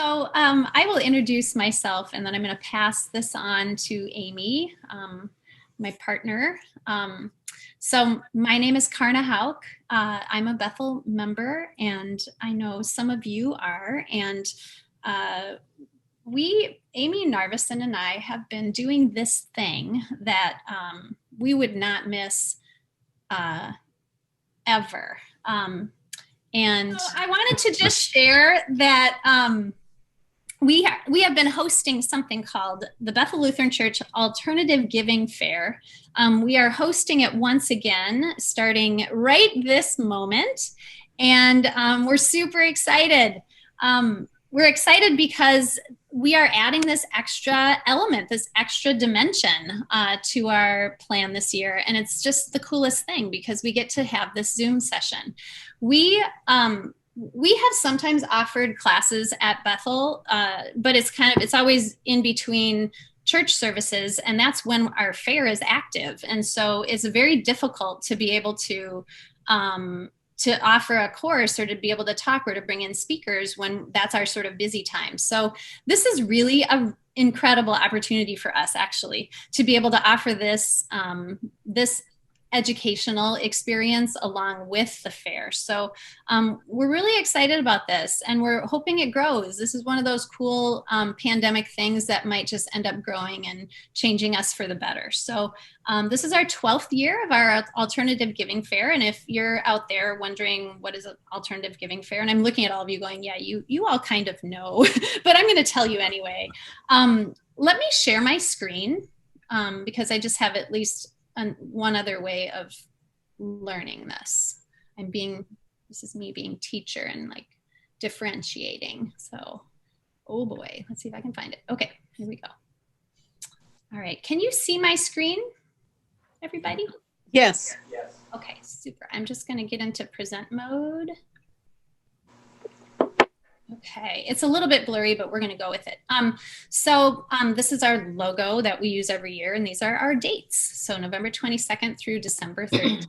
I will introduce myself and then I'm going to pass this on to Amy, my partner. My name is Karna Hauk. I'm a Bethel member and I know some of you are. And Amy Narveson and I have been doing this thing that we would not miss ever. And so I wanted to just share that we have been hosting something called the Bethel Lutheran Church Alternative Giving Fair. We are hosting it once again, starting right this moment. And we're super excited. We're excited because we are adding this extra element, this extra dimension to our plan this year. And it's just the coolest thing because we get to have this Zoom session. We have sometimes offered classes at Bethel, but it's always in between church services, and that's when our fair is active. And so it's very difficult to be able to offer a course or to be able to talk or to bring in speakers when that's our sort of busy time. So this is really an incredible opportunity for us actually to be able to offer this educational experience along with the fair. So we're really excited about this and we're hoping it grows. This is one of those cool pandemic things that might just end up growing and changing us for the better. So this is our 12th year of our Alternative Giving Fair. And if you're out there wondering what is an Alternative Giving Fair, and I'm looking at all of you going, yeah, you all kind of know, but I'm going to tell you anyway. Let me share my screen because I just have at least one other way of learning this. This is me being teacher and like differentiating. So, oh boy, let's see if I can find it. Okay, here we go. All right, can you see my screen, everybody? Yes. Yes. Okay, super. I'm just gonna get into present mode. Okay, it's a little bit blurry, but we're going to go with it. This is our logo that we use every year, and these are our dates. So November 22nd through December 30th.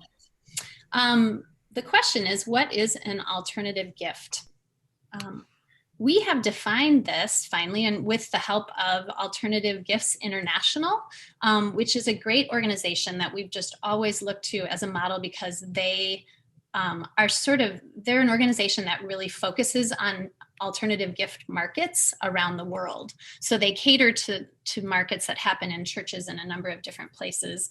The question is, what is an alternative gift? We have defined this finally, and with the help of Alternative Gifts International, which is a great organization that we've just always looked to as a model because they they're an organization that really focuses on alternative gift markets around the world. So they cater to markets that happen in churches in a number of different places,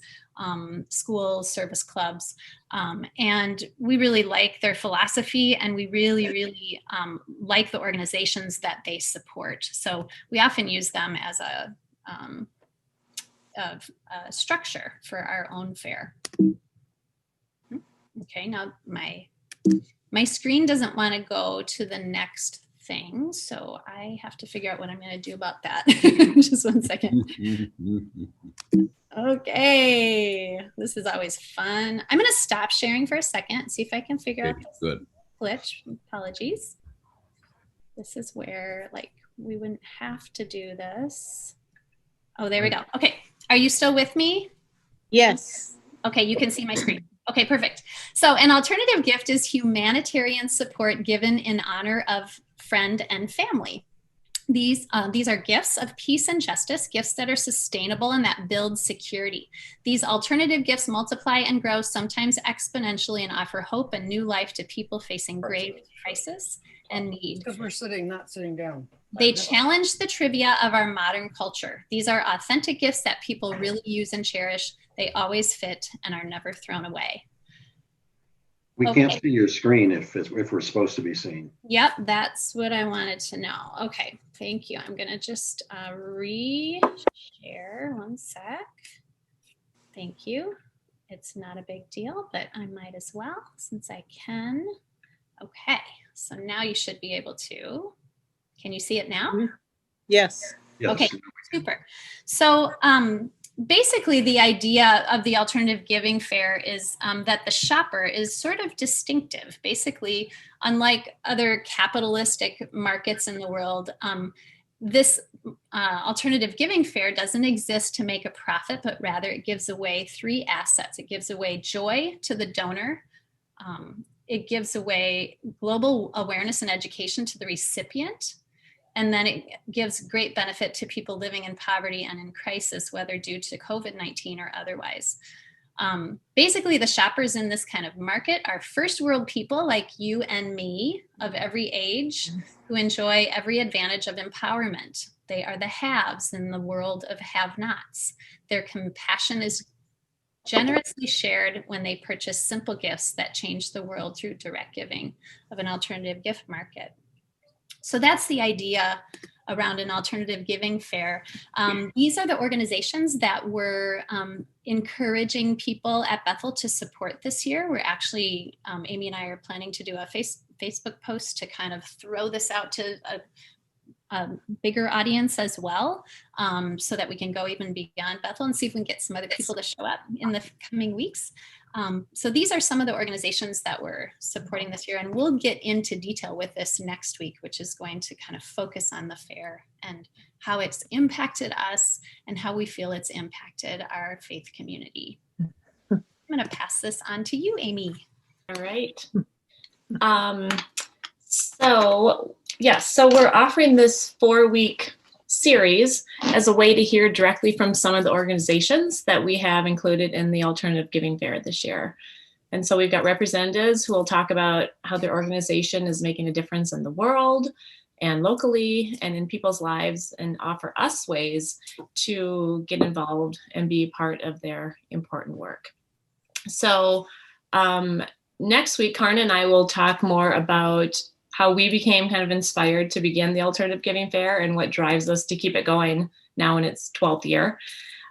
schools, service clubs. And we really like their philosophy and we really like the organizations that they support. So we often use them as a structure for our own fair. Okay, now my screen doesn't want to go to the next thing, so I have to figure out what I'm going to do about that. Just one second. Okay, this is always fun. I'm going to stop sharing for a second and see if I can figure out this glitch. Apologies. This is where we wouldn't have to do this. Oh, there we go. Okay, are you still with me? Yes. Okay, you can see my screen. Okay, perfect. So an alternative gift is humanitarian support given in honor of friend and family. These are gifts of peace and justice, gifts that are sustainable and that build security. These alternative gifts multiply and grow, sometimes exponentially, and offer hope and new life to people facing grave crisis and need. Because we're not sitting down. They challenge the trivia of our modern culture. These are authentic gifts that people really use and cherish. They always fit and are never thrown away. We can't see your screen if we're supposed to be seen. Yep, that's what I wanted to know. Okay, thank you. I'm gonna just re-share, one sec. Thank you. It's not a big deal, but I might as well since I can. Okay, so now you should be able to. Can you see it now? Yes. Okay, super. So basically the idea of the Alternative Giving Fair is that the shopper is sort of distinctive. Basically, unlike other capitalistic markets in the world, this Alternative Giving Fair doesn't exist to make a profit, but rather it gives away three assets. It gives away joy to the donor. It gives away global awareness and education to the recipient. And then it gives great benefit to people living in poverty and in crisis, whether due to COVID-19 or otherwise. Basically, the shoppers in this kind of market are first world people like you and me of every age who enjoy every advantage of empowerment. They are the haves in the world of have-nots. Their compassion is generously shared when they purchase simple gifts that change the world through direct giving of an alternative gift market. So that's the idea around an alternative giving fair. These are the organizations that we're encouraging people at Bethel to support this year. We're actually, Amy and I are planning to do a Facebook post to kind of throw this out to a bigger audience as well, so that we can go even beyond Bethel and see if we can get some other people to show up in the coming weeks. So these are some of the organizations that we're supporting this year, and we'll get into detail with this next week, which is going to kind of focus on the fair and how it's impacted us and how we feel it's impacted our faith community. I'm going to pass this on to you, Amy. All right. So we're offering this 4-week series as a way to hear directly from some of the organizations that we have included in the Alternative Giving Fair this year. And so we've got representatives who will talk about how their organization is making a difference in the world and locally and in people's lives, and offer us ways to get involved and be part of their important work. So next week, Karna and I will talk more about how we became kind of inspired to begin the Alternative Giving Fair and what drives us to keep it going now in its 12th year.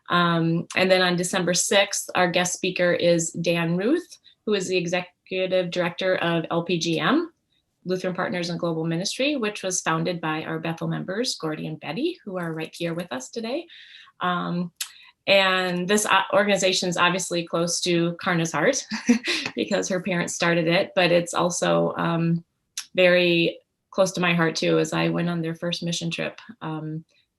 And then on December 6th, our guest speaker is Dan Ruth, who is the executive director of LPGM, Lutheran Partners in Global Ministry, which was founded by our Bethel members, Gordy and Betty, who are right here with us today. And this organization is obviously close to Karna's heart because her parents started it, but it's also very close to my heart too, as I went on their first mission trip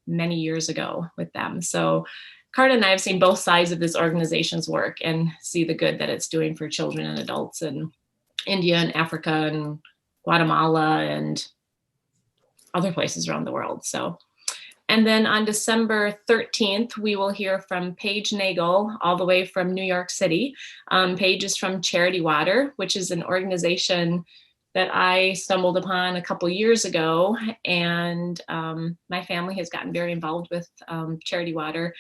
many years ago with them. So Karna and I have seen both sides of this organization's work and see the good that it's doing for children and adults in India and Africa and Guatemala and other places around the world. So, and then on December 13th, we will hear from Paige Nagel, all the way from New York City. Paige is from Charity Water, which is an organization that I stumbled upon a couple years ago, and my family has gotten very involved with Charity Water,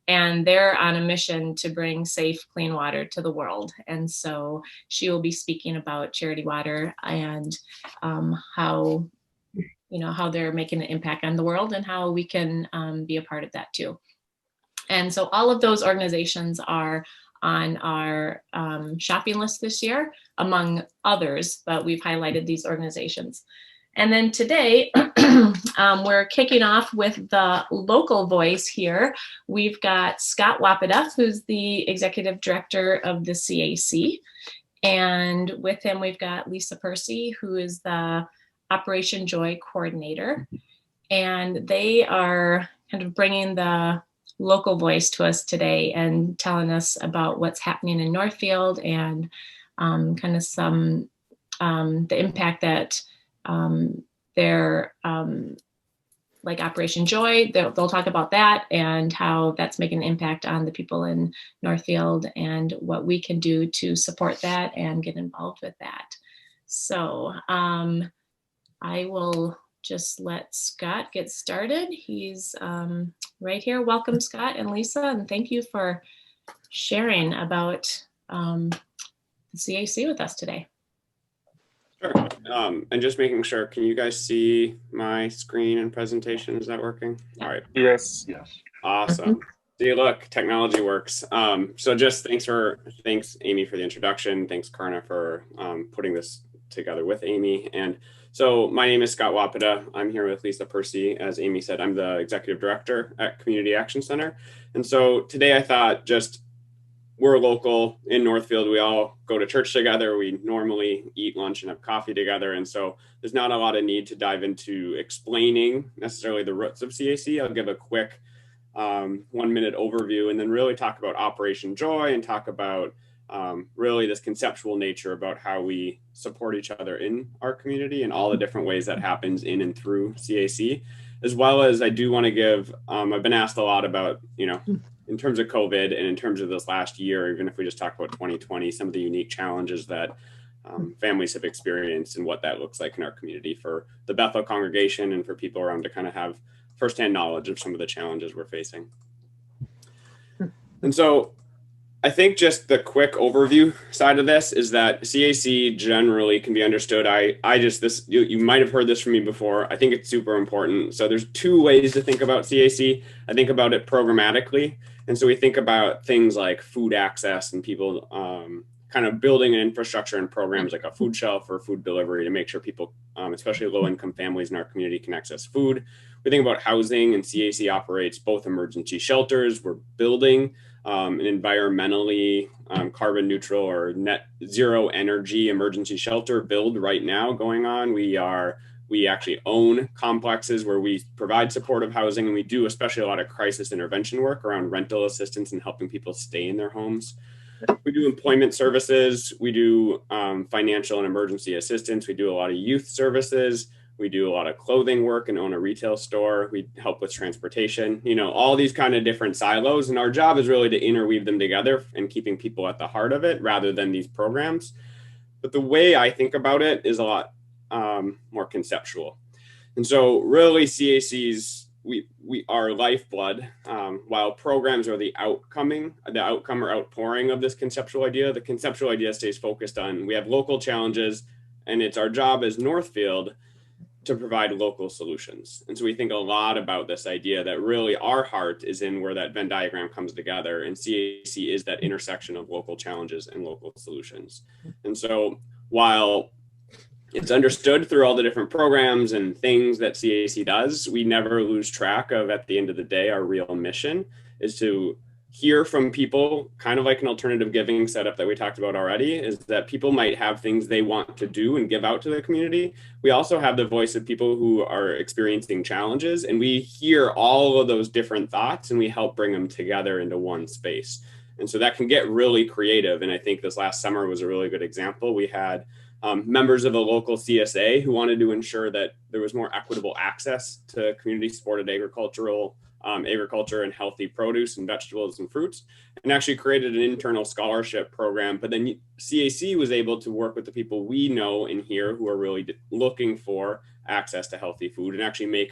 and they're on a mission to bring safe, clean water to the world. And so she will be speaking about Charity Water and how they're making an impact on the world and how we can be a part of that too. And so all of those organizations are on our shopping list this year, among others, but we've highlighted these organizations. And then today, we're kicking off with the local voice here. We've got Scott Wapida, who's the executive director of the CAC. And with him, we've got Lisa Percy, who is the Operation Joy coordinator. And they are kind of bringing the local voice to us today and telling us about what's happening in Northfield and kind of some the impact that their like Operation Joy, they'll talk about that and how that's making an impact on the people in Northfield and what we can do to support that and get involved with that. So I will just let Scott get started. He's right here. Welcome, Scott and Lisa, and thank you for sharing about the CAC with us today. Sure. And just making sure, can you guys see my screen and presentation? Is that working? All right. Yes. Awesome. See, look, technology works. So just thanks, Amy, for the introduction. Thanks, Karna, for putting this together with Amy. And so my name is Scott Wapida. I'm here with Lisa Percy. As Amy said, I'm the executive director at Community Action Center. And so today I thought we're local in Northfield. We all go to church together. We normally eat lunch and have coffee together. And so there's not a lot of need to dive into explaining necessarily the roots of CAC. I'll give a quick 1-minute overview and then really talk about Operation Joy and talk about really this conceptual nature about how we support each other in our community and all the different ways that happens in and through CAC, as well as I do want to give, I've been asked a lot about, in terms of COVID and in terms of this last year, even if we just talk about 2020, some of the unique challenges that families have experienced and what that looks like in our community for the Bethel congregation and for people around to kind of have firsthand knowledge of some of the challenges we're facing. And so I think just the quick overview side of this is that CAC generally can be understood. You might have heard this from me before. I think it's super important. So there's two ways to think about CAC. I think about it programmatically. And so we think about things like food access and people kind of building an infrastructure and programs like a food shelf or food delivery to make sure people, especially low-income families in our community, can access food. We think about housing, and CAC operates both emergency shelters. We're building an environmentally carbon neutral or net zero energy emergency shelter build right now going on. We actually own complexes where we provide supportive housing, and we do especially a lot of crisis intervention work around rental assistance and helping people stay in their homes. We do employment services. We do financial and emergency assistance. We do a lot of youth services. We do a lot of clothing work and own a retail store. We help with transportation, all these kind of different silos. And our job is really to interweave them together and keeping people at the heart of it rather than these programs. But the way I think about it is a lot more conceptual. And so really CAC's, we are lifeblood, while programs are the outcome or outpouring of this conceptual idea. The conceptual idea stays focused on, we have local challenges, and it's our job as Northfield to provide local solutions. And so we think a lot about this idea that really our heart is in where that Venn diagram comes together, and CAC is that intersection of local challenges and local solutions. And so while it's understood through all the different programs and things that CAC does, we never lose track of, at the end of the day, our real mission is to hear from people, kind of like an alternative giving setup that we talked about already, is that people might have things they want to do and give out to the community. We also have the voice of people who are experiencing challenges, and we hear all of those different thoughts and we help bring them together into one space. And so that can get really creative. And I think this last summer was a really good example. We had members of a local CSA who wanted to ensure that there was more equitable access to community supported agriculture and healthy produce and vegetables and fruits, and actually created an internal scholarship program. But then CAC was able to work with the people we know in here who are really looking for access to healthy food and actually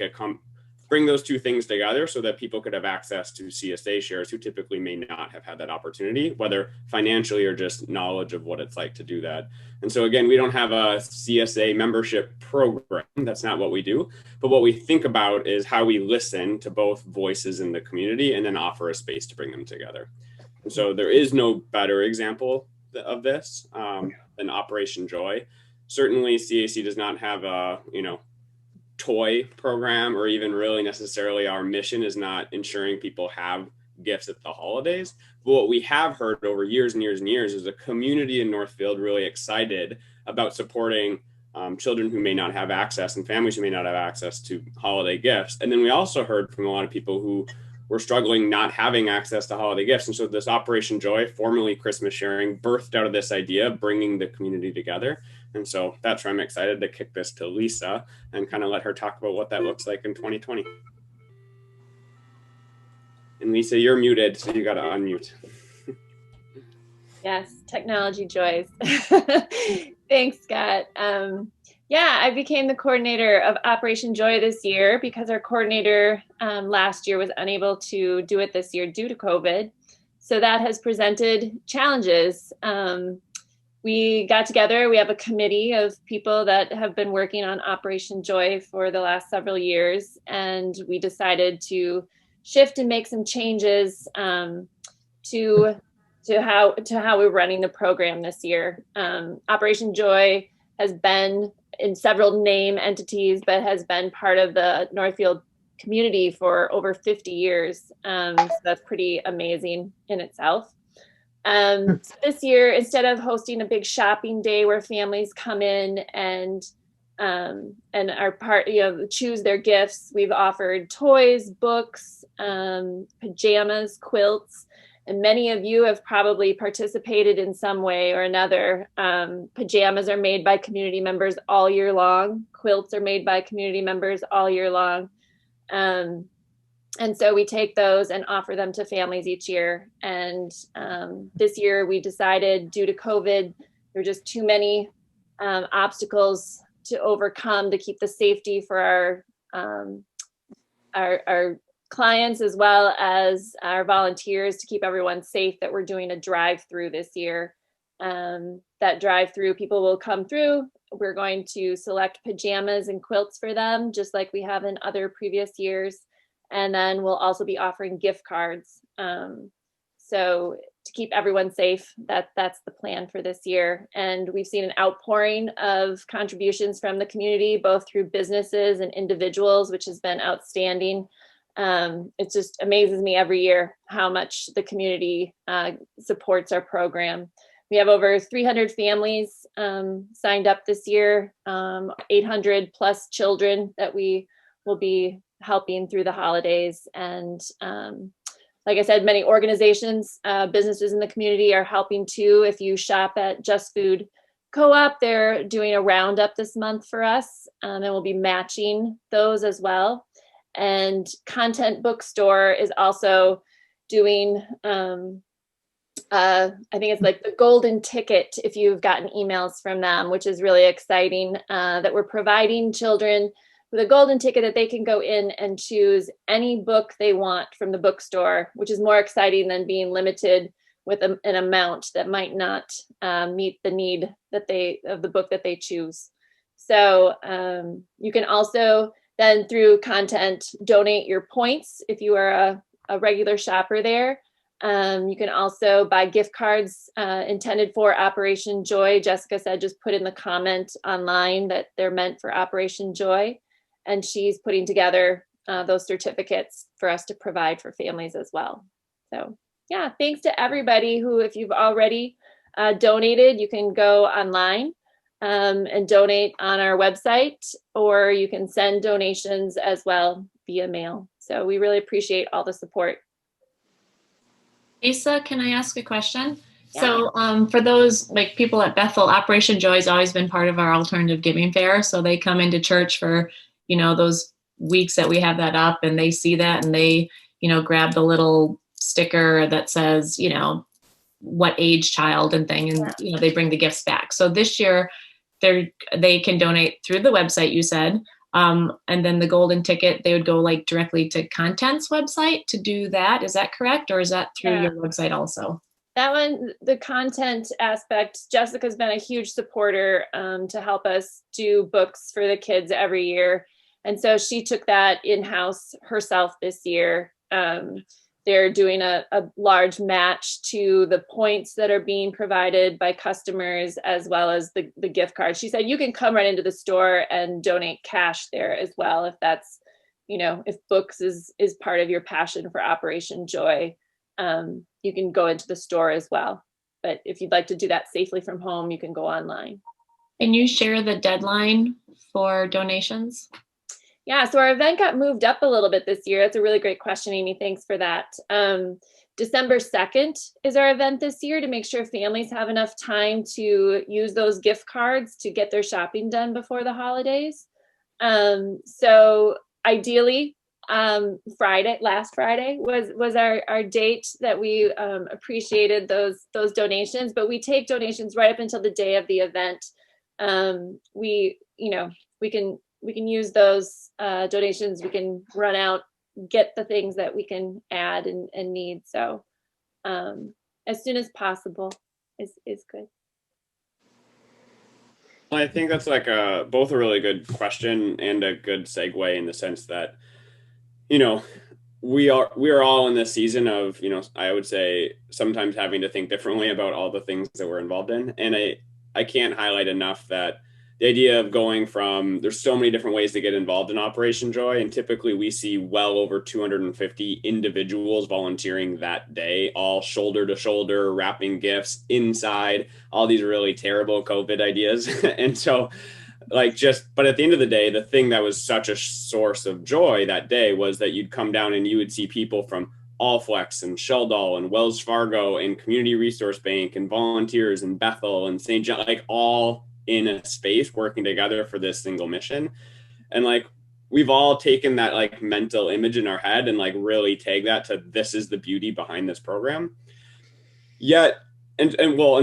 bring those two things together so that people could have access to CSA shares who typically may not have had that opportunity, whether financially or just knowledge of what it's like to do that. And so again, we don't have a CSA membership program. That's not what we do. But what we think about is how we listen to both voices in the community and then offer a space to bring them together. And so there is no better example of this than Operation Joy. Certainly CAC does not have a, toy program, or even really necessarily our mission is not ensuring people have gifts at the holidays. But what we have heard over years and years and years is a community in Northfield really excited about supporting children who may not have access and families who may not have access to holiday gifts. And then we also heard from a lot of people who were struggling not having access to holiday gifts. And so this Operation Joy, formerly Christmas Sharing, birthed out of this idea, bringing the community together. And so that's where I'm excited to kick this to Lisa and kind of let her talk about what that looks like in 2020. And Lisa, you're muted, so you got to unmute. Yes, technology joys. Thanks, Scott. I became the coordinator of Operation Joy this year because our coordinator last year was unable to do it this year due to COVID. So that has presented challenges. We got together, we have a committee of people that have been working on Operation Joy for the last several years, and we decided to shift and make some changes to how we're running the program this year. Operation Joy has been in several name entities, but has been part of the Northfield community for over 50 years. So that's pretty amazing in itself. So this year, instead of hosting a big shopping day where families come in and are choose their gifts, we've offered toys, books, pajamas, quilts, And many of you have probably participated in some way or another. Pajamas are made by community members all year long. Quilts are made by community members all year long. And so we take those and offer them to families each year. And this year we decided, due to COVID, there were just too many obstacles to overcome to keep the safety for our clients as well as our volunteers, to keep everyone safe, that we're doing a drive-through this year. That drive-through, people will come through. We're going to select pajamas and quilts for them, just like we have in other previous years. And then we'll also be offering gift cards. So to keep everyone safe, that's the plan for this year. And we've seen an outpouring of contributions from the community, both through businesses and individuals, which has been outstanding. It just amazes me every year how much the community supports our program. We have over 300 families signed up this year, 800 plus children that we will be helping through the holidays. And like I said, many organizations, businesses in the community are helping too. If you shop at Just Food Co-op, they're doing a roundup this month for us, and we'll be matching those as well. And Content Bookstore is also doing, I think it's like the golden ticket, if you've gotten emails from them, which is really exciting, that we're providing children with a golden ticket that they can go in and choose any book they want from the bookstore, which is more exciting than being limited with an amount that might not meet the need of the book that they choose. So you can also then, through Content, donate your points if you are a regular shopper there. You can also buy gift cards intended for Operation Joy. Jessica said just put in the comment online that they're meant for Operation Joy. And she's putting together those certificates for us to provide for families as well. So yeah, thanks to everybody who, if you've already donated, you can go online and donate on our website, or you can send donations as well via mail. So we really appreciate all the support. Lisa, can I ask a question? Yeah. So for those like people at Bethel, Operation Joy has always been part of our alternative giving fair. So they come into church for, those weeks that we have that up, and they see that and they, grab the little sticker that says, what age child and thing, and they bring the gifts back. So this year they can donate through the website, you said, and then the golden ticket, they would go like directly to Content's website to do that. Is that correct? Or is that through your website also? That one, the content aspect, Jessica's been a huge supporter to help us do books for the kids every year. And so she took that in-house herself this year. They're doing a large match to the points that are being provided by customers, as well as the gift cards. She said, you can come right into the store and donate cash there as well. If that's, if books is part of your passion for Operation Joy, you can go into the store as well. But if you'd like to do that safely from home, you can go online. Can you share the deadline for donations? Yeah, so our event got moved up a little bit this year. That's a really great question, Amy. Thanks for that. December 2nd is our event this year, to make sure families have enough time to use those gift cards to get their shopping done before the holidays. So ideally, last Friday was our date that we appreciated those donations, but we take donations right up until the day of the event. We can use those donations. We can run out, get the things that we can add and need. So as soon as possible is good. Well, I think that's like both a really good question and a good segue, in the sense that, we are all in this season of, I would say sometimes having to think differently about all the things that we're involved in. And I can't highlight enough that the idea of going from, there's so many different ways to get involved in Operation Joy. And typically we see well over 250 individuals volunteering that day, all shoulder to shoulder, wrapping gifts inside, all these really terrible COVID ideas. And so but at the end of the day, the thing that was such a source of joy that day was that you'd come down and you would see people from Allflex and Sheldall and Wells Fargo and Community Resource Bank and volunteers and Bethel and St. John, like all in a space working together for this single mission. And like, we've all taken that like mental image in our head and like really tagged that to this is the beauty behind this program. Yet, and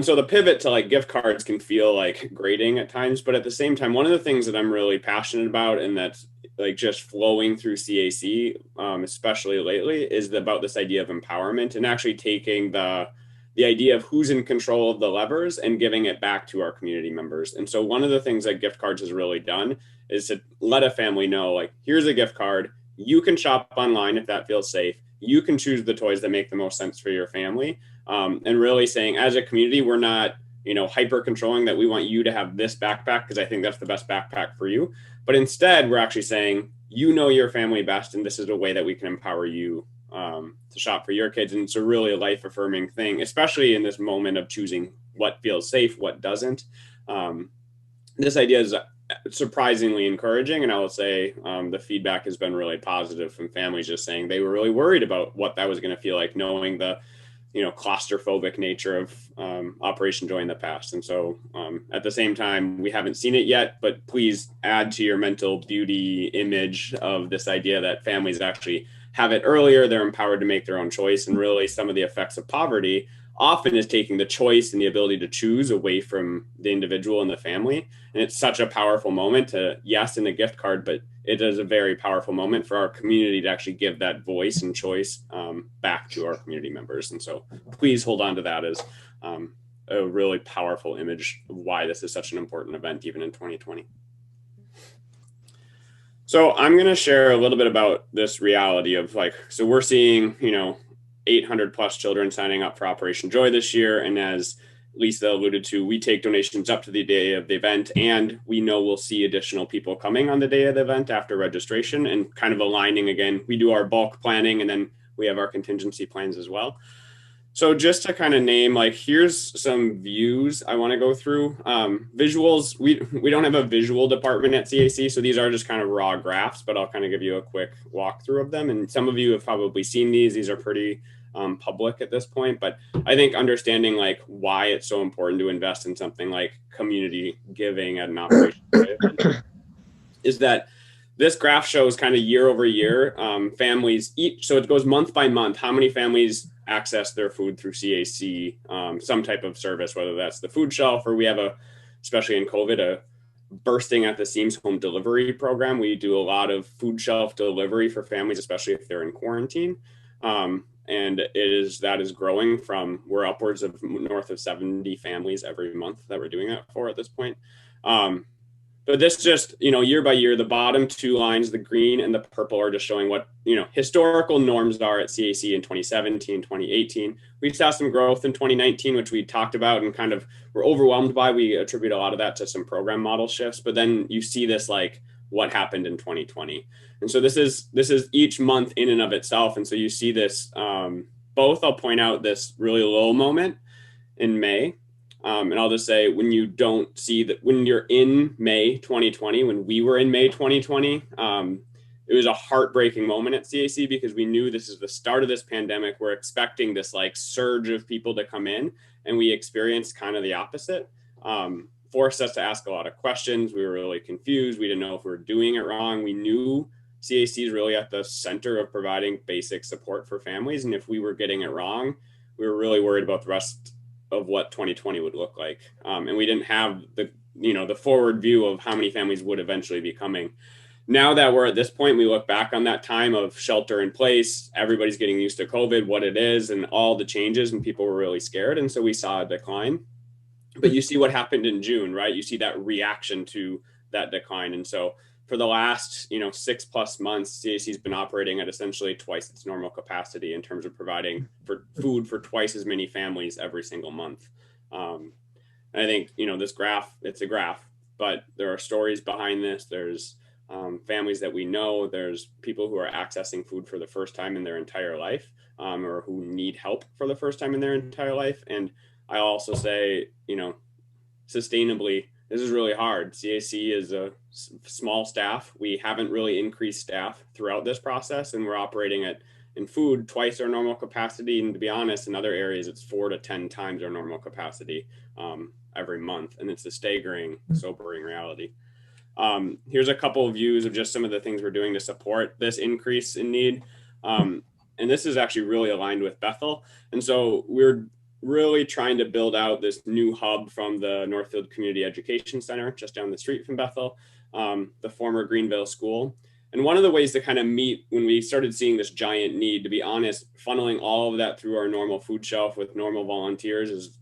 so the pivot to like gift cards can feel like grating at times, but at the same time, one of the things that I'm really passionate about and that's like just flowing through CAC, especially lately, is about this idea of empowerment and actually taking the idea of who's in control of the levers and giving it back to our community members. And so one of the things that gift cards has really done is to let a family know, like, here's a gift card. You can shop online if that feels safe. You can choose the toys that make the most sense for your family. And really saying, as a community, we're not, hyper controlling that we want you to have this backpack because I think that's the best backpack for you. But instead, we're actually saying, you know your family best, and this is a way that we can empower you to shop for your kids. And it's a really life affirming thing, especially in this moment of choosing what feels safe, what doesn't. This idea is surprisingly encouraging. And I will say the feedback has been really positive from families just saying they were really worried about what that was going to feel like, knowing the claustrophobic nature of Operation Joy in the past. And so at the same time, we haven't seen it yet, but please add to your mental beauty image of this idea that families actually have it earlier. They're empowered to make their own choice. And really some of the effects of poverty often is taking the choice and the ability to choose away from the individual and the family. And it's such a powerful moment to, yes, in the gift card, but it is a very powerful moment for our community to actually give that voice and choice back to our community members. And so please hold on to that as a really powerful image of why this is such an important event, even in 2020. So I'm going to share a little bit about this reality of so we're seeing, 800 plus children signing up for Operation Joy this year. And as Lisa alluded to, we take donations up to the day of the event, and we know we'll see additional people coming on the day of the event after registration, and kind of aligning again. We do our bulk planning, and then we have our contingency plans as well. So just to kind of name, here's some views I want to go through. Visuals, we don't have a visual department at CAC, so these are just kind of raw graphs, but I'll kind of give you a quick walkthrough of them. And some of you have probably seen these. These are pretty public at this point, but I think understanding why it's so important to invest in something like community giving at an operation is that this graph shows kind of year over year families each. So it goes month by month, how many families access their food through CAC, some type of service, whether that's the food shelf or we have especially in COVID, a bursting at the seams home delivery program. We do a lot of food shelf delivery for families, especially if they're in quarantine. And that is growing from, we're upwards of north of 70 families every month that we're doing that for at this point. But this just, year by year, the bottom two lines, the green and the purple, are just showing what, historical norms are at CAC in 2017, 2018. We saw some growth in 2019, which we talked about and kind of were overwhelmed by. We attribute a lot of that to some program model shifts, but then you see this, what happened in 2020. And so this is each month in and of itself. And so you see this, both, I'll point out this really low moment in May. And I'll just say, when you don't see that, when you're in May 2020, when we were in May 2020, it was a heartbreaking moment at CAC because we knew this is the start of this pandemic. We're expecting this surge of people to come in, and we experienced kind of the opposite. Forced us to ask a lot of questions. We were really confused. We didn't know if we were doing it wrong. We knew CAC is really at the center of providing basic support for families. And if we were getting it wrong, we were really worried about the rest of what 2020 would look like. And we didn't have the forward view of how many families would eventually be coming. Now that we're at this point, we look back on that time of shelter in place, everybody's getting used to COVID, what it is, and all the changes, and people were really scared. And so we saw a decline. But you see what happened in June, right? You see that reaction to that decline. And so for the last, 6+ months, CAC has been operating at essentially twice its normal capacity in terms of providing for food for twice as many families every single month. And I think, this graph, it's a graph, but there are stories behind this. There's families that we know. There's people who are accessing food for the first time in their entire life, or who need help for the first time in their entire life. And I also say, sustainably, this is really hard. CAC is a small staff. We haven't really increased staff throughout this process, and we're operating in food twice our normal capacity. And to be honest, in other areas, it's 4 to 10 times our normal capacity every month. And it's a staggering, sobering reality. Here's a couple of views of just some of the things we're doing to support this increase in need. And this is actually really aligned with Bethel. And so we're really trying to build out this new hub from the Northfield Community Education Center, just down the street from Bethel, the former Greenville School. And one of the ways to kind of meet when we started seeing this giant need, to be honest, funneling all of that through our normal food shelf with normal volunteers is,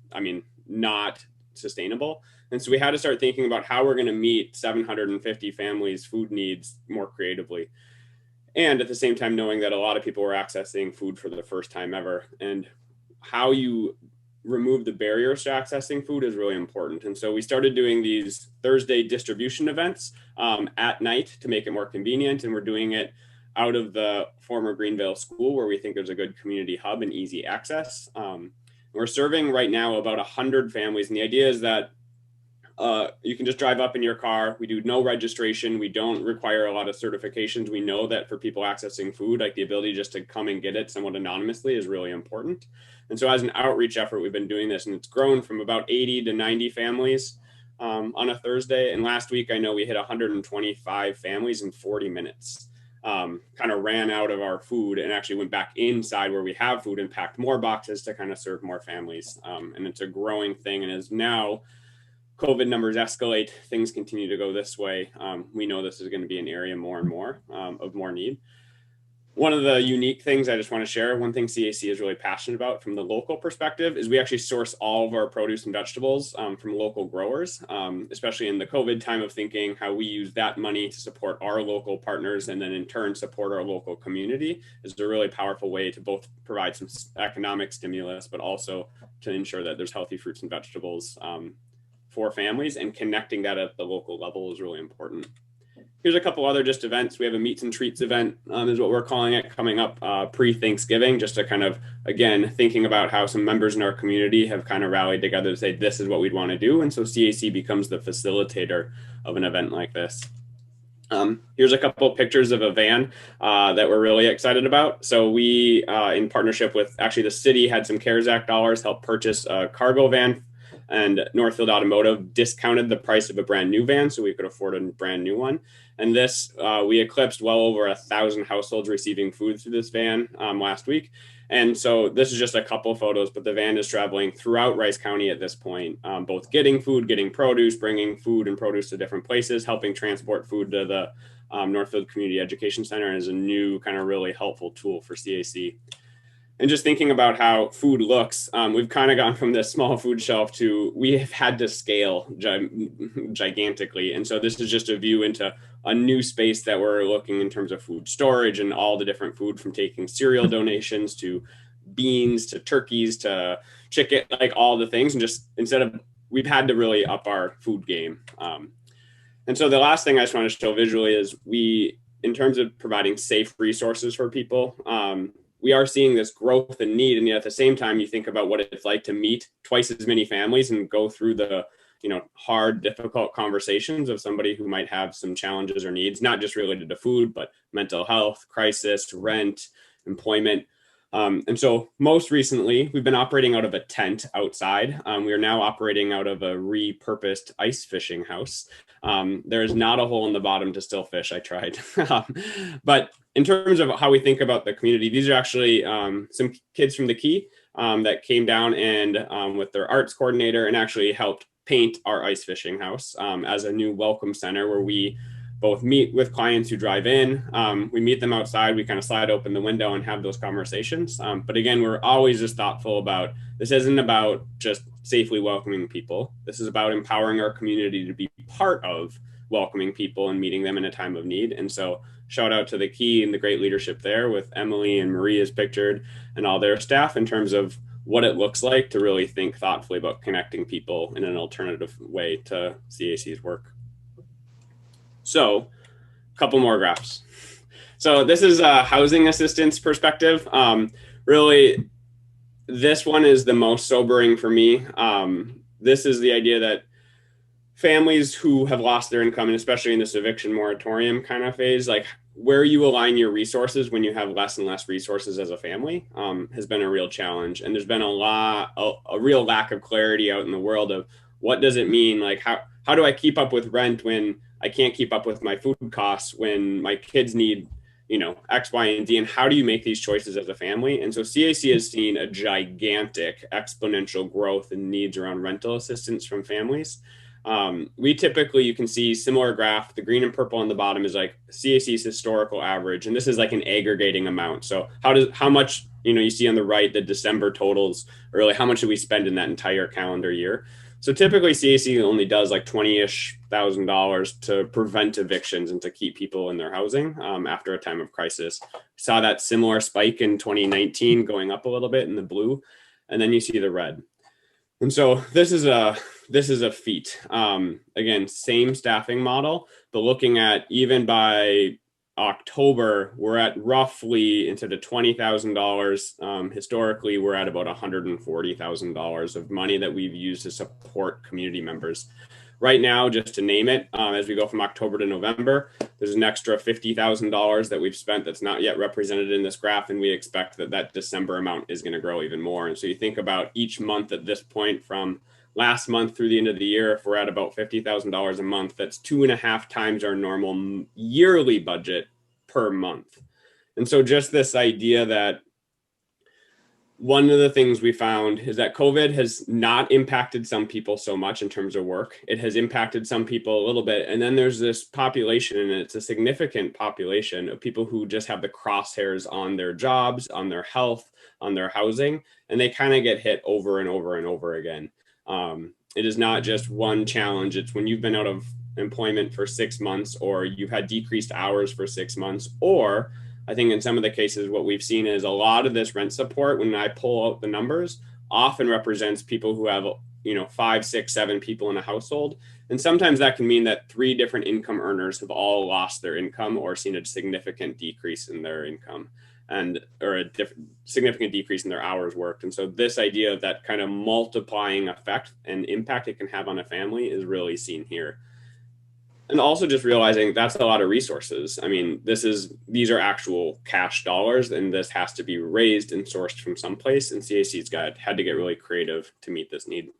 not sustainable. And so we had to start thinking about how we're going to meet 750 families' food needs more creatively. And at the same time, knowing that a lot of people were accessing food for the first time ever. And how you remove the barriers to accessing food is really important. And so we started doing these Thursday distribution events at night to make it more convenient. And we're doing it out of the former Greenville School, where we think there's a good community hub and easy access. We're serving right now about 100 families. And the idea is that you can just drive up in your car. We do no registration. We don't require a lot of certifications. We know that for people accessing food, like the ability just to come and get it somewhat anonymously is really important. And so as an outreach effort, we've been doing this, and it's grown from about 80 to 90 families on a Thursday. And last week, I know we hit 125 families in 40 minutes. Kind of ran out of our food and actually went back inside where we have food and packed more boxes to kind of serve more families. And it's a growing thing. And as now COVID numbers escalate, things continue to go this way, we know this is going to be an area more and more of more need. One of the unique things I just want to share, one thing CAC is really passionate about from the local perspective is we actually source all of our produce and vegetables from local growers, especially in the COVID time of thinking how we use that money to support our local partners and then in turn support our local community is a really powerful way to both provide some economic stimulus, but also to ensure that there's healthy fruits and vegetables for families, and connecting that at the local level is really important. Here's a couple other just events. We have a meats and treats event is what we're calling it, coming up pre-Thanksgiving, just to kind of, again, thinking about how some members in our community have kind of rallied together to say, this is what we'd want to do. And so CAC becomes the facilitator of an event like this. Here's a couple of pictures of a van that we're really excited about. So we, in partnership with actually the city, had some CARES Act dollars help purchase a cargo van, and Northfield Automotive discounted the price of a brand new van so we could afford a brand new one. And this, we eclipsed well over 1,000 households receiving food through this van last week. And so this is just a couple of photos, but the van is traveling throughout Rice County at this point, both getting food, getting produce, bringing food and produce to different places, helping transport food to the Northfield Community Education Center, and is a new kind of really helpful tool for CAC. And just thinking about how food looks, we've kind of gone from this small food shelf to we have had to scale gigantically. And so this is just a view into a new space that we're looking in terms of food storage and all the different food, from taking cereal donations to beans to turkeys to chicken, like all the things. And just we've had to really up our food game. And so the last thing I just want to show visually is in terms of providing safe resources for people, we are seeing this growth and need. And yet at the same time, you think about what it's like to meet twice as many families and go through the, hard, difficult conversations of somebody who might have some challenges or needs, not just related to food, but mental health, crisis, rent, employment. And so most recently, we've been operating out of a tent outside. We are now operating out of a repurposed ice fishing house. There is not a hole in the bottom to still fish. I tried. But in terms of how we think about the community, these are actually some kids from the Key that came down and with their arts coordinator and actually helped paint our ice fishing house as a new welcome center where we both meet with clients who drive in. We meet them outside. We kind of slide open the window and have those conversations. But again, we're always just thoughtful about, this isn't about just safely welcoming people. This is about empowering our community to be part of welcoming people and meeting them in a time of need. And so shout out to the Key and the great leadership there with Emily and Maria's pictured and all their staff in terms of what it looks like to really think thoughtfully about connecting people in an alternative way to CAC's work. So a couple more graphs. So this is a housing assistance perspective. Really, this one is the most sobering for me. This is the idea that families who have lost their income, and especially in this eviction moratorium kind of phase, like where you align your resources when you have less and less resources as a family has been a real challenge. And there's been a real lack of clarity out in the world of what does it mean? Like how do I keep up with rent when I can't keep up with my food costs, when my kids need, X, Y, and Z, and how do you make these choices as a family? And so CAC has seen a gigantic exponential growth in needs around rental assistance from families. We typically, you can see similar graph, the green and purple on the bottom is like CAC's historical average. And this is like an aggregating amount. So how much, you see on the right, the December totals, or like how much did we spend in that entire calendar year? So typically CAC only does like $20,000 to prevent evictions and to keep people in their housing after a time of crisis. Saw that similar spike in 2019 going up a little bit in the blue, and then you see the red. And so this is a feat. Again, same staffing model, but looking at even by October, we're at roughly, instead of $20,000, historically, we're at about $140,000 of money that we've used to support community members. Right now, just to name it, as we go from October to November, there's an extra $50,000 that we've spent that's not yet represented in this graph, and we expect that December amount is going to grow even more. And so you think about each month at this point, from last month through the end of the year, if we're at about $50,000 a month, that's 2.5 times our normal yearly budget per month. And so just this idea that one of the things we found is that COVID has not impacted some people so much in terms of work. It has impacted some people a little bit. And then there's this population, and it's a significant population of people who just have the crosshairs on their jobs, on their health, on their housing, and they kind of get hit over and over and over again. It is not just one challenge. It's when you've been out of employment for 6 months, or you've had decreased hours for 6 months, or I think in some of the cases, what we've seen is a lot of this rent support, when I pull out the numbers, often represents people who have, 5, 6, 7 people in a household. And sometimes that can mean that 3 different income earners have all lost their income or seen a significant decrease in their income, or a significant decrease in their hours worked. And so this idea of that kind of multiplying effect and impact it can have on a family is really seen here. And also just realizing that's a lot of resources. I mean, these are actual cash dollars, and this has to be raised and sourced from someplace. And CAC's had to get really creative to meet this need.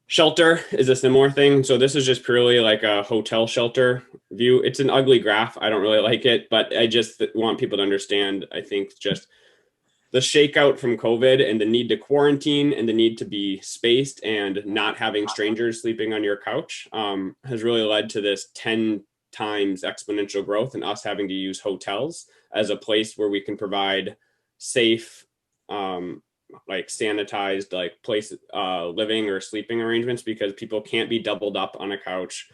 Shelter is a similar thing. So this is just purely like a hotel shelter view. It's an ugly graph. I don't really like it, but I just want people to understand, I think, just the shakeout from COVID and the need to quarantine and the need to be spaced and not having strangers sleeping on your couch has really led to this 10 times exponential growth, and us having to use hotels as a place where we can provide safe, like sanitized, like place living or sleeping arrangements, because people can't be doubled up on a couch.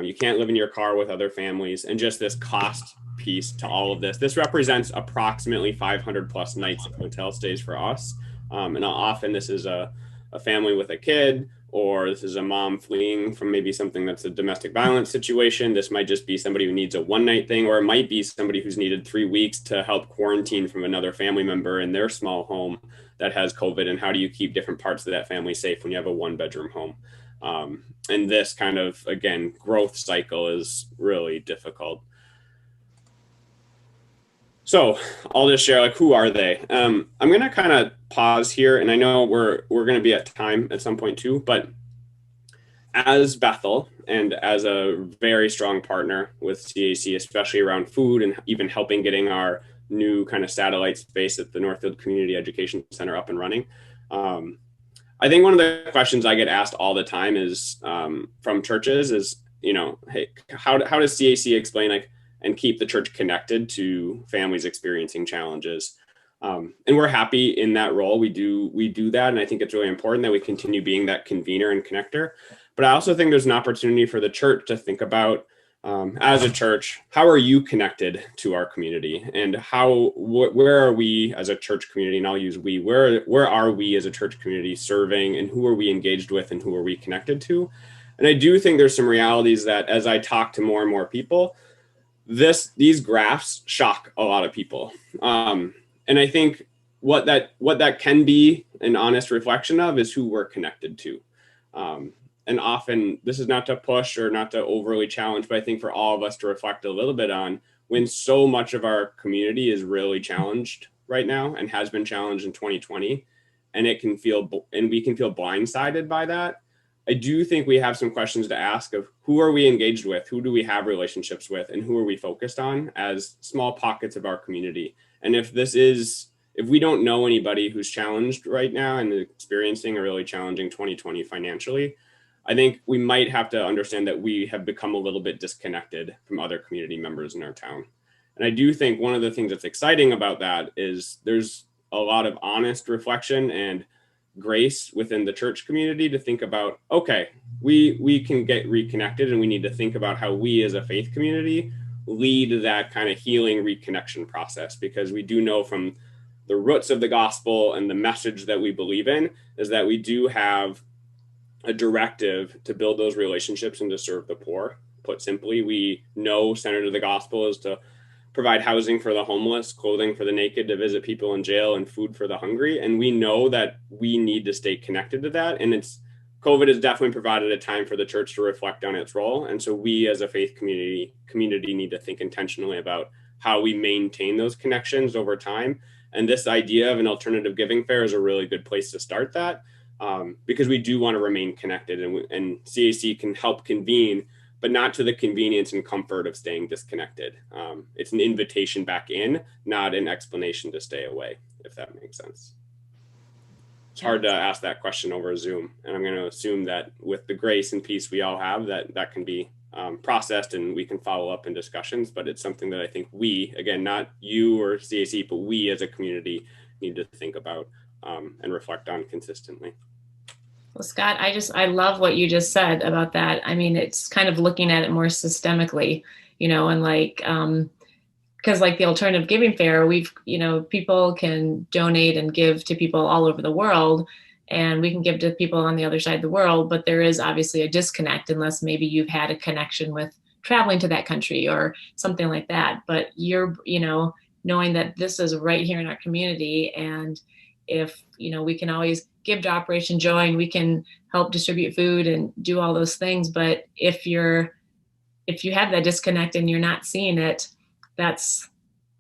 You can't live in your car with other families, and just this cost piece to all of this. This represents approximately 500 plus nights of hotel stays for us. And often this is a family with a kid, or this is a mom fleeing from maybe something that's a domestic violence situation. This might just be somebody who needs a one-night thing, or it might be somebody who's needed 3 weeks to help quarantine from another family member in their small home that has COVID. And how do you keep different parts of that family safe when you have a 1-bedroom home? And this kind of, again, growth cycle is really difficult. So I'll just share, like, who are they? I'm going to kind of pause here, and I know we're going to be at time at some point too, but as Bethel and as a very strong partner with CAC, especially around food and even helping getting our new kind of satellite space at the Northfield Community Education Center up and running, I think one of the questions I get asked all the time is from churches is, hey, how does CAC explain, like, and keep the church connected to families experiencing challenges? And we're happy in that role. We do that. And I think it's really important that we continue being that convener and connector. But I also think there's an opportunity for the church to think about, as a church, how are you connected to our community, and where are we as a church community? And I'll use we, where are we as a church community serving, and who are we engaged with, and who are we connected to? And I do think there's some realities that as I talk to more and more people, these graphs shock a lot of people. And I think what that can be an honest reflection of is who we're connected to. and often this is not to push or not to overly challenge, but I think for all of us to reflect a little bit on when so much of our community is really challenged right now and has been challenged in 2020, and we can feel blindsided by that. I do think we have some questions to ask of who are we engaged with, who do we have relationships with, and who are we focused on as small pockets of our community. And if we don't know anybody who's challenged right now and experiencing a really challenging 2020 financially, I think we might have to understand that we have become a little bit disconnected from other community members in our town. And I do think one of the things that's exciting about that is there's a lot of honest reflection and grace within the church community to think about, okay, we can get reconnected, and we need to think about how we as a faith community lead that kind of healing reconnection process, because we do know from the roots of the gospel and the message that we believe in is that we do have a directive to build those relationships and to serve the poor. Put simply, we know center to the gospel is to provide housing for the homeless, clothing for the naked, to visit people in jail, and food for the hungry. And we know that we need to stay connected to that. And COVID has definitely provided a time for the church to reflect on its role. And so we as a faith community need to think intentionally about how we maintain those connections over time. And this idea of an alternative giving fair is a really good place to start that, because we do want to remain connected, and CAC can help convene, but not to the convenience and comfort of staying disconnected. It's an invitation back in, not an explanation to stay away, if that makes sense. It's hard to ask that question over Zoom. And I'm going to assume that with the grace and peace we all have, that can be processed and we can follow up in discussions. But it's something that I think we, again, not you or CAC, but we as a community need to think about and reflect on consistently. Well, Scott, I love what you just said about that. I mean, it's kind of looking at it more systemically, and like, because like the alternative giving fair, people can donate and give to people all over the world, and we can give to people on the other side of the world, but there is obviously a disconnect unless maybe you've had a connection with traveling to that country or something like that. But you're, knowing that this is right here in our community, and if, we can always give to Operation Joy and we can help distribute food and do all those things. But if you have that disconnect and you're not seeing it, there's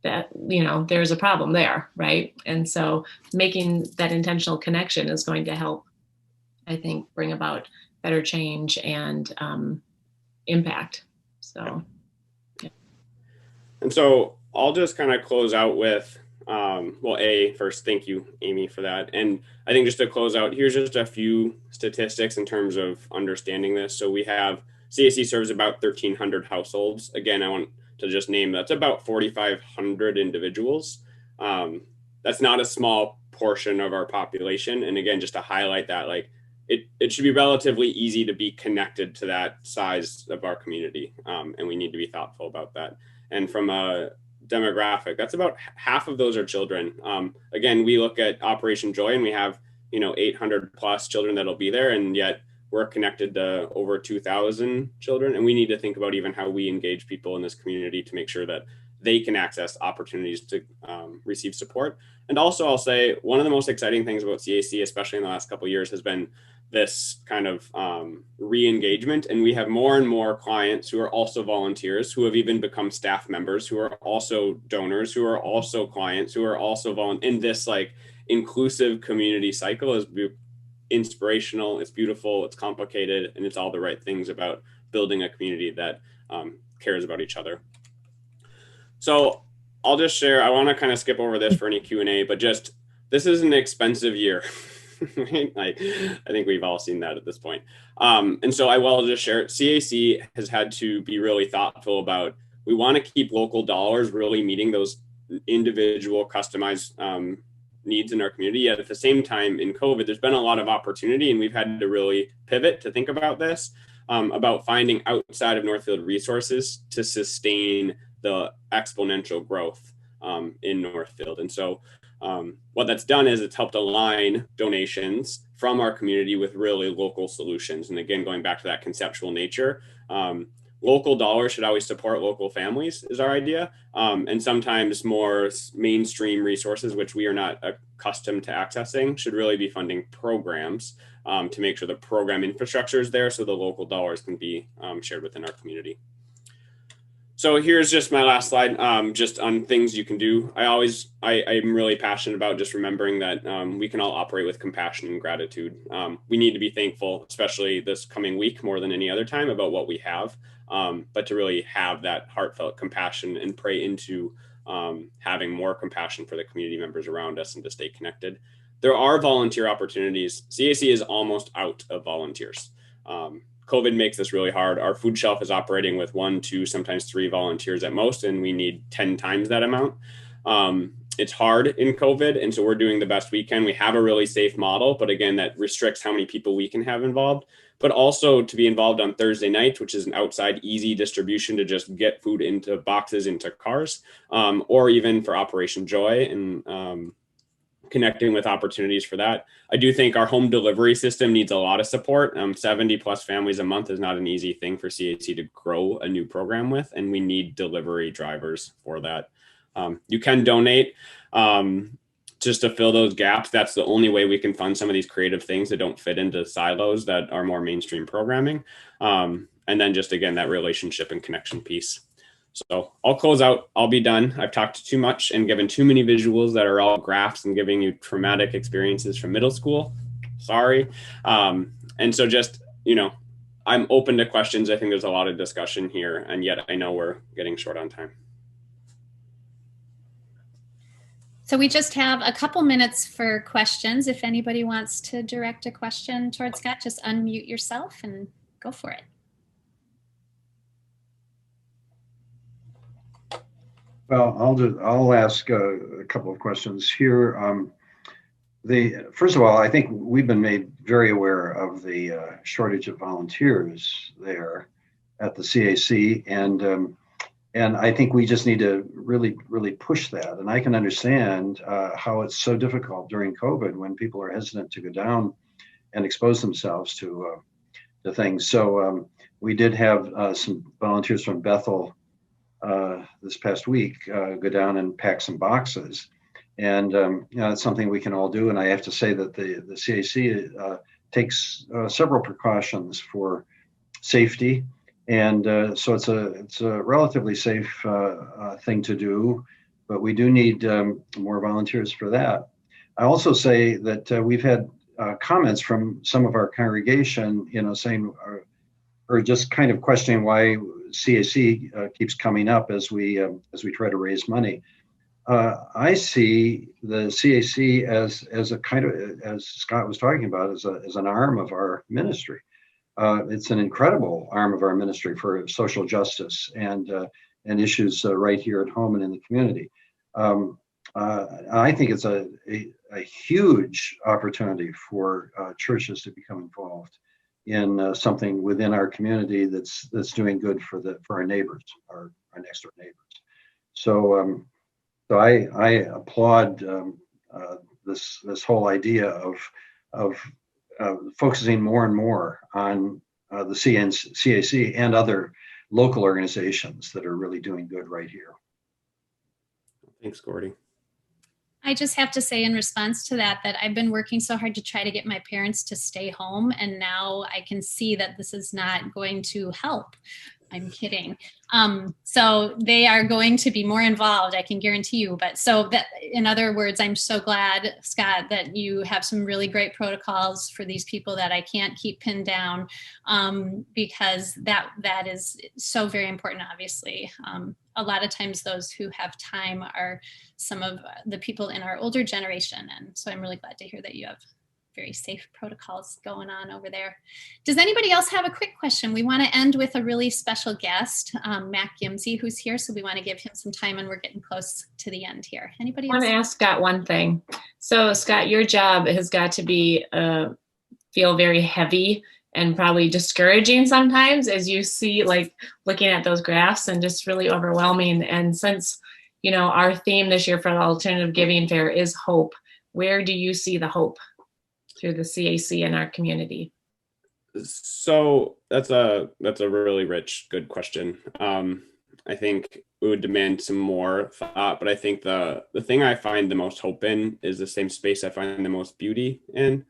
a problem there. Right. And so making that intentional connection is going to help, I think, bring about better change and impact. So. Yeah. And so I'll just kind of close out with, first, thank you, Amy, for that. And I think just to close out, here's just a few statistics in terms of understanding this. So we have CAC serves about 1,300 households. Again, I want to just name that's about 4,500 individuals. That's not a small portion of our population. And again, just to highlight that, like it should be relatively easy to be connected to that size of our community. And we need to be thoughtful about that. And from a demographic, that's about half of those are children. Again, we look at Operation Joy and we have 800 plus children that'll be there, and yet we're connected to over 2,000 children, and we need to think about even how we engage people in this community to make sure that they can access opportunities to receive support. And also, I'll say one of the most exciting things about CAC, especially in the last couple of years, has been this kind of re-engagement. And we have more and more clients who are also volunteers, who have even become staff members, who are also donors, who are also clients, who are also in this like inclusive community cycle is inspirational. It's beautiful. It's complicated. And it's all the right things about building a community that cares about each other. So I'll just share, I want to kind of skip over this for any Q&A, but just, this is an expensive year. Right? Like, I think we've all seen that at this point. And so I will just share, CAC has had to be really thoughtful about, we want to keep local dollars really meeting those individual customized needs in our community. Yet at the same time in COVID, there's been a lot of opportunity, and we've had to really pivot to think about this, about finding outside of Northfield resources to sustain the exponential growth in Northfield. And so what that's done is it's helped align donations from our community with really local solutions. And again, going back to that conceptual nature, local dollars should always support local families is our idea. And sometimes more mainstream resources, which we are not accustomed to accessing, should really be funding programs to make sure the program infrastructure is there so the local dollars can be shared within our community. So here's just my last slide, just on things you can do. I'm really passionate about just remembering that we can all operate with compassion and gratitude. We need to be thankful, especially this coming week more than any other time, about what we have, but to really have that heartfelt compassion and pray into having more compassion for the community members around us and to stay connected. There are volunteer opportunities. CAC is almost out of volunteers. COVID makes this really hard. Our food shelf is operating with 1, 2, sometimes 3 volunteers at most, and we need 10 times that amount. It's hard in COVID, and so we're doing the best we can. We have a really safe model, but again, that restricts how many people we can have involved. But also to be involved on Thursday nights, which is an outside easy distribution to just get food into boxes, into cars, or even for Operation Joy and connecting with opportunities for that. I do think our home delivery system needs a lot of support. 70 plus families a month is not an easy thing for CAC to grow a new program with, and we need delivery drivers for that. You can donate just to fill those gaps. That's the only way we can fund some of these creative things that don't fit into silos that are more mainstream programming. And then just, again, that relationship and connection piece. So I'll close out. I'll be done. I've talked too much and given too many visuals that are all graphs and giving you traumatic experiences from middle school. Sorry. And so just, I'm open to questions. I think there's a lot of discussion here, and yet I know we're getting short on time. So we just have a couple minutes for questions. If anybody wants to direct a question towards Scott, just unmute yourself and go for it. Well, I'll ask a couple of questions here. First of all, I think we've been made very aware of the shortage of volunteers there at the CAC, and I think we just need to really push that. And I can understand how it's so difficult during COVID when people are hesitant to go down and expose themselves to things. So we did have some volunteers from Bethel this past week go down and pack some boxes, and it's something we can all do. And I have to say that the CAC takes several precautions for safety, and so it's a relatively safe thing to do, but we do need more volunteers for that. I also say that we've had comments from some of our congregation, saying or just kind of questioning why CAC keeps coming up as we try to raise money. I see the CAC as a kind of, as Scott was talking about, as an arm of our ministry. It's an incredible arm of our ministry for social justice and issues right here at home and in the community. I think it's a huge opportunity for churches to become involved in something within our community that's doing good for our neighbors, our next door neighbors. So I applaud this whole idea of focusing more and more on the CAC and other local organizations that are really doing good right here. Thanks, Gordy. I just have to say in response to that I've been working so hard to try to get my parents to stay home, and now I can see that this is not going to help. I'm kidding. So they are going to be more involved, I can guarantee you. But so that, in other words, I'm so glad, Scott, that you have some really great protocols for these people that I can't keep pinned down, because that is so very important, obviously. A lot of times those who have time are some of the people in our older generation. And so I'm really glad to hear that you have very safe protocols going on over there. Does anybody else have a quick question? We want to end with a really special guest, Matt Gimsey, who's here. So we want to give him some time, and we're getting close to the end here. Anybody else? I want to ask Scott one thing. So Scott, your job has got to be feel very heavy and probably discouraging sometimes as you see, like, looking at those graphs, and just really overwhelming. And since, our theme this year for the Alternative Giving Fair is hope, where do you see the hope through the CAC in our community? So that's a really rich, good question. I think it would demand some more thought, but I think the thing I find the most hope in is the same space I find the most beauty in.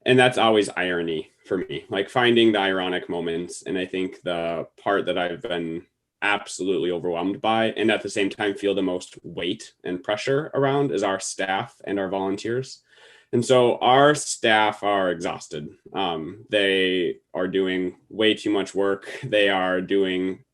and that's always irony for me, like finding the ironic moments. And I think the part that I've been absolutely overwhelmed by, and at the same time feel the most weight and pressure around, is our staff and our volunteers. And so our staff are exhausted. They are doing way too much work. They are doing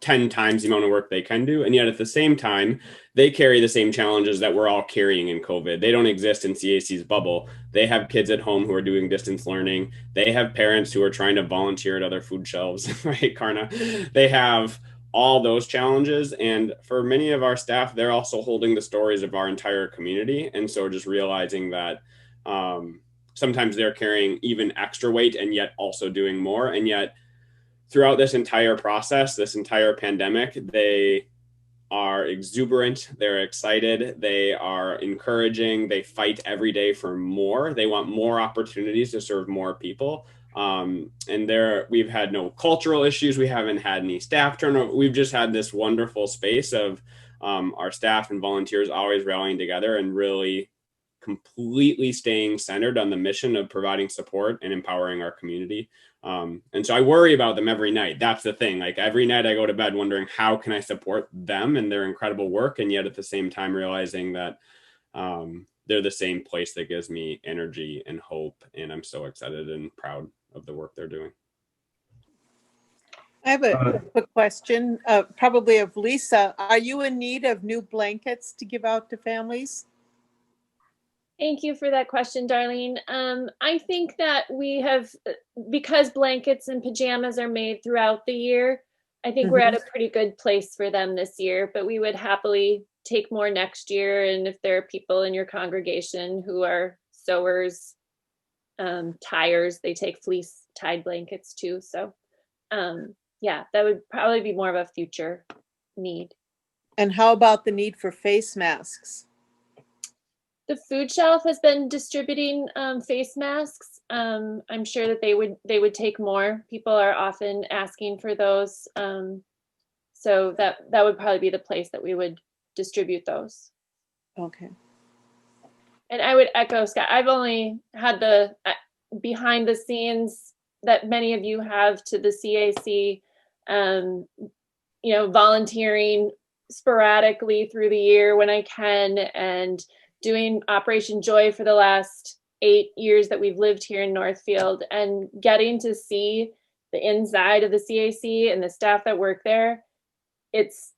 10 times the amount of work they can do. And yet at the same time, they carry the same challenges that we're all carrying in COVID. They don't exist in CAC's bubble. They have kids at home who are doing distance learning. They have parents who are trying to volunteer at other food shelves, right, Karna? They have all those challenges. And for many of our staff, they're also holding the stories of our entire community. And so just realizing that sometimes they're carrying even extra weight and yet also doing more. And yet throughout this entire process, this entire pandemic, they are exuberant, they're excited, they are encouraging, they fight every day for more. They want more opportunities to serve more people. And we've had no cultural issues. We haven't had any staff turnover. We've just had this wonderful space of our staff and volunteers always rallying together and really completely staying centered on the mission of providing support and empowering our community. And so I worry about them every night. That's the thing. Like every night I go to bed wondering, how can I support them and their incredible work? And yet at the same time, realizing that they're the same place that gives me energy and hope. And I'm so excited and proud of the work they're doing. I have a quick question, probably of Lisa. Are you in need of new blankets to give out to families? Thank you for that question, Darlene. I think that we have, because blankets and pajamas are made throughout the year, I think we're at a pretty good place for them this year, but we would happily take more next year. And if there are people in your congregation who are sewers, tyers, they take fleece tied blankets too. So yeah, that would probably be more of a future need. And how about the need for face masks? The food shelf has been distributing face masks. I'm sure that they would take more. People are often asking for those. So that would probably be the place that we would distribute those. Okay. And I would echo Scott. I've only had the behind the scenes that many of you have to the CAC, volunteering sporadically through the year when I can, and doing Operation Joy for the last 8 years that we've lived here in Northfield, and getting to see the inside of the CAC and the staff that work there. It's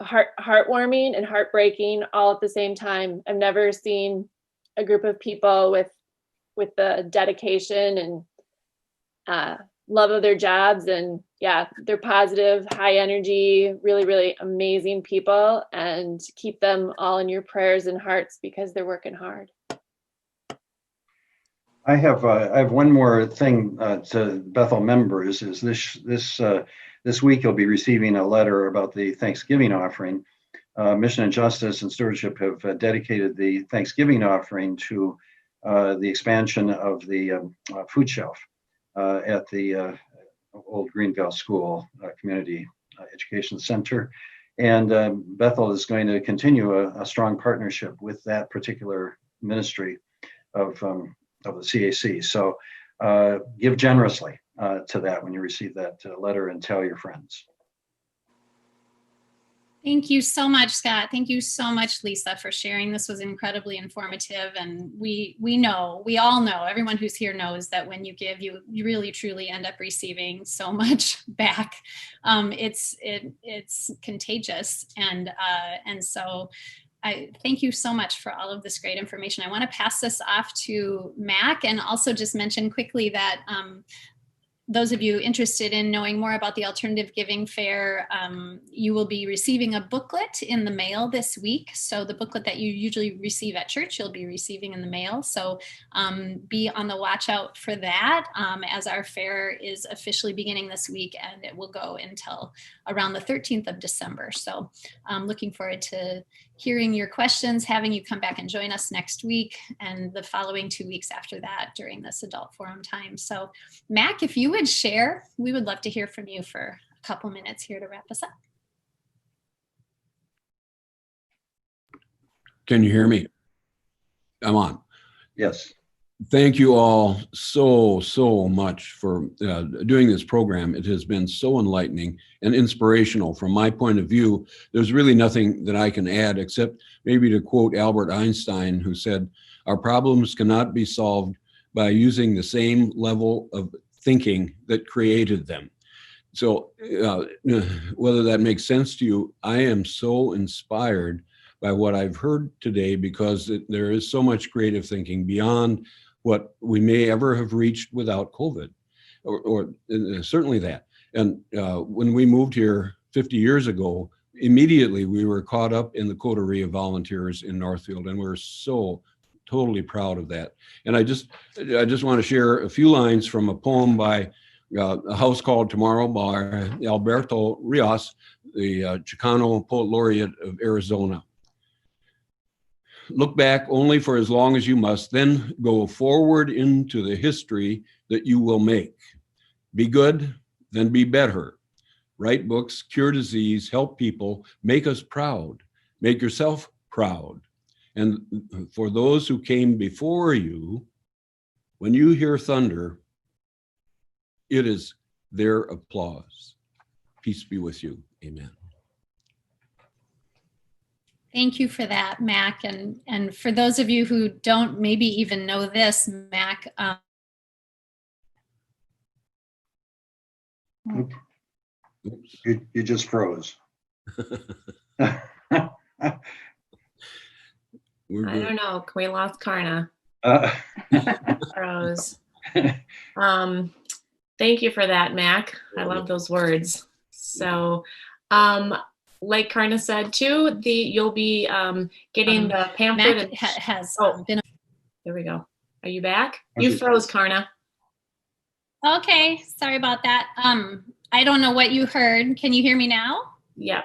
heartwarming and heartbreaking all at the same time. I've never seen a group of people with the dedication and love of their jobs, and they're positive, high energy, really, really amazing people, and keep them all in your prayers and hearts because they're working hard. I have one more thing to Bethel members. Is this week you'll be receiving a letter about the Thanksgiving offering. Mission and Justice and Stewardship have dedicated the Thanksgiving offering to the expansion of the food shelf at the old Greenville School Community Education Center. And Bethel is going to continue a strong partnership with that particular ministry of the CAC. So give generously to that when you receive that letter, and tell your friends. Thank you so much, Scott. Thank you so much, Lisa, for sharing. This was incredibly informative. And we all know, everyone who's here knows that when you give, you really, truly end up receiving so much back. It's contagious. And so I thank you so much for all of this great information. I want to pass this off to Mac, and also just mention quickly that those of you interested in knowing more about the Alternative Giving Fair, you will be receiving a booklet in the mail this week. So the booklet that you usually receive at church, you'll be receiving in the mail. So be on the watch out for that, as our fair is officially beginning this week, and it will go until around the 13th of December. So I'm looking forward to hearing your questions, having you come back and join us next week, and the following 2 weeks after that during this adult forum time. So Mac, if you would share, we would love to hear from you for a couple minutes here to wrap us up. Can you hear me? I'm on. Yes. Thank you all so much for doing this program. It has been so enlightening and inspirational from my point of view. There's really nothing that I can add except maybe to quote Albert Einstein, who said, "Our problems cannot be solved by using the same level of thinking that created them." So whether that makes sense to you, I am so inspired by what I've heard today, because there is so much creative thinking beyond what we may ever have reached without COVID, or certainly that. And when we moved here 50 years ago, immediately we were caught up in the coterie of volunteers in Northfield, and we're so totally proud of that. And I just want to share a few lines from a poem by A House Called Tomorrow by Alberto Rios, the Chicano poet laureate of Arizona. Look back only for as long as you must, then go forward into the history that you will make. Be good, then be better. Write books, cure disease, help people, make us proud. Make yourself proud. And for those who came before you, when you hear thunder, it is their applause. Peace be with you. Amen. Thank you for that, Mac. And for those of you who don't maybe even know this, Mac. You just froze. I don't know. We lost Karna. Rose. Thank you for that, Mac. I love those words. So, like Karna said too, you'll be getting the pamphlet. Mac has been. There we go. Are you back? You froze, Karna. Okay, sorry about that. I don't know what you heard. Can you hear me now? Yep.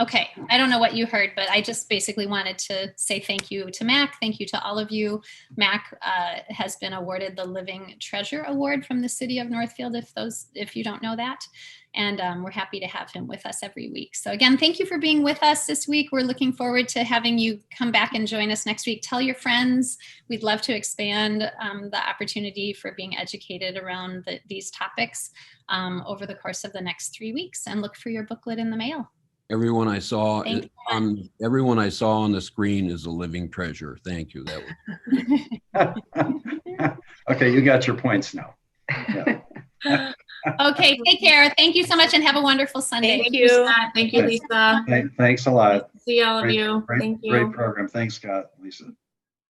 Okay, I don't know what you heard, but I just basically wanted to say thank you to Mac. Thank you to all of you. Mac has been awarded the Living Treasure Award from the City of Northfield, if you don't know that. And we're happy to have him with us every week. So again, thank you for being with us this week. We're looking forward to having you come back and join us next week. Tell your friends. We'd love to expand the opportunity for being educated around these topics over the course of the next 3 weeks, and look for your booklet in the mail. Everyone I saw on the screen is a living treasure. Thank you. That was okay. You got your points now. Yeah. Okay, take care. Thank you so much, and have a wonderful Sunday. Thank you. Scott. Thank you, Lisa. Thanks a lot. See all of you. Thank you. Great program. Thanks, Scott, Lisa.